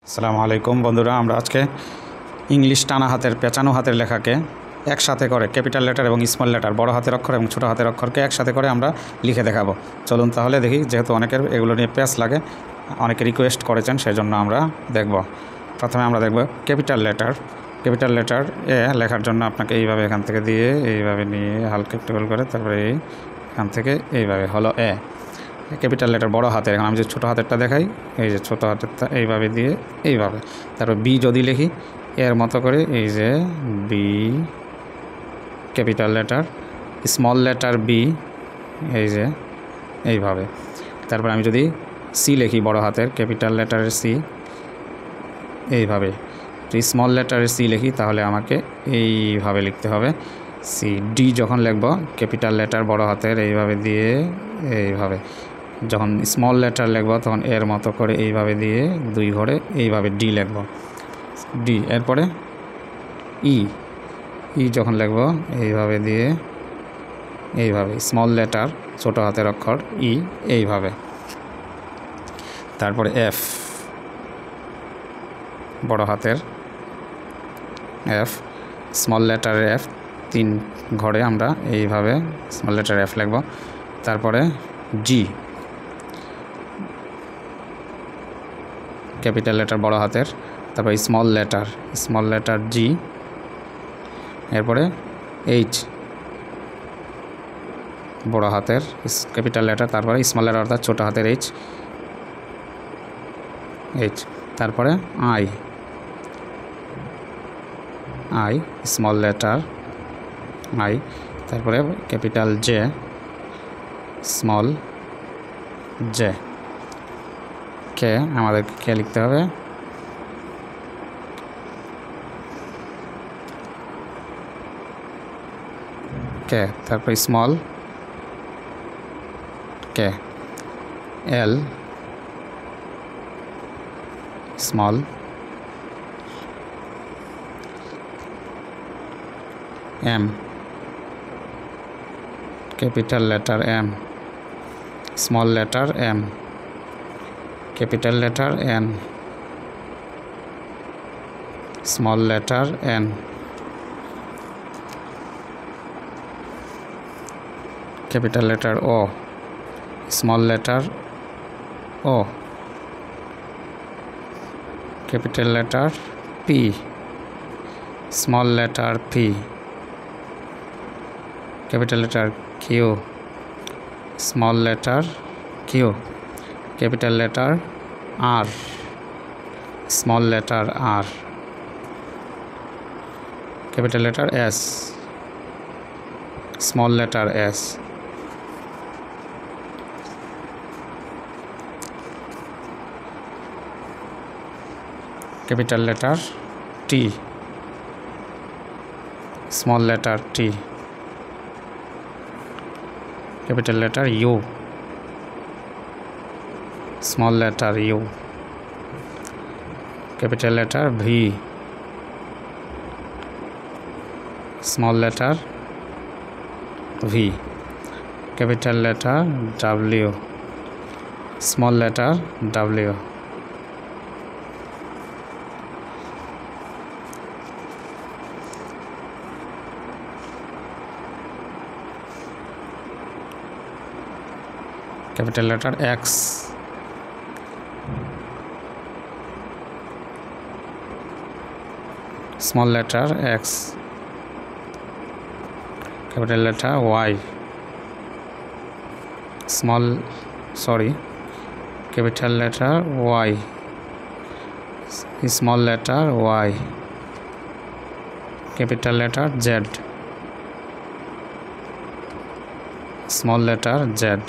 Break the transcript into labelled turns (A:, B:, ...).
A: আসসালামু আলাইকুম বন্ধুরা, আমরা আজকে ইংলিশ টানা হাতের পেঁচানো হাতের লেখাকে একসাথে করে ক্যাপিটাল লেটার এবং স্মল লেটার, বড় হাতের অক্ষর এবং ছোটো হাতের অক্ষরকে একসাথে করে আমরা লিখে দেখাবো। চলুন তাহলে দেখি, যেহেতু অনেকের এগুলো নিয়ে প্যাচ লাগে, অনেকে রিকোয়েস্ট করেছেন, সেই জন্য আমরা দেখব। প্রথমে আমরা দেখব ক্যাপিটাল লেটার। ক্যাপিটাল লেটার এ লেখার জন্য আপনাকে এইভাবে এখান থেকে দিয়ে এইভাবে নিয়ে হালকা একটু গোল করে, তারপরে এখান থেকে এইভাবে হলো এ ক্যাপিটাল লেটার বড় হাতের। এখন আমি যে ছোটো হাতেরটা দেখাই, এই যে ছোটো হাতেরটা এইভাবে দিয়ে এইভাবে, তারপর বি যদি লিখি এর মতো করে, এই যে B capital letter, small letter B, এই যে এইভাবে। তারপর আমি যদি সি লিখি বড় হাতের ক্যাপিটাল লেটারের সি, এইভাবে। যদি স্মল লেটারের সি লিখি তাহলে আমাকে এইভাবে লিখতে হবে সি। ডি যখন লিখব ক্যাপিটাল লেটার বড় হাতের এইভাবে দিয়ে এইভাবে, যখন স্মল লেটার লিখব তখন এর মতো করে এইভাবে দিয়ে দুই ঘরে এইভাবে ডি লিখব, ডি। এরপরে ই, ই যখন লিখব এইভাবে দিয়ে এইভাবে, স্মল লেটার ছোটো হাতের অক্ষর ই, এইভাবে। তারপরে এফ বড় হাতের এফ, স্মল লেটারের এফ, তিন ঘরে আমরা এইভাবে স্মল লেটার এফ লিখব। তারপরে জি ক্যাপিটাল লেটার বড় হাতের, তারপর স্মল লেটার জি। এরপরে এইচ বড় হাতের ক্যাপিটাল লেটার, তারপরে স্মল লেটার অর্থাৎ ছোটো হাতের এইচ, এইচ। তারপরে I, I small letter I. তারপরে capital J, small J. K আমাদেরকে কে লিখতে হবে, কে। তারপর small K. L small, M capital letter M, small letter M, capital letter N, small letter N, capital letter O, small letter O, capital letter P, small letter P, capital letter Q, small letter Q, capital letter আর, small letter R, capital letter S, small letter S, capital letter T, small letter T, capital letter U, small letter U, capital letter V, small letter V, capital letter W, small letter W, capital letter X, small letter X, capital letter Y, capital letter Y, small letter Y, capital letter Z, small letter Z.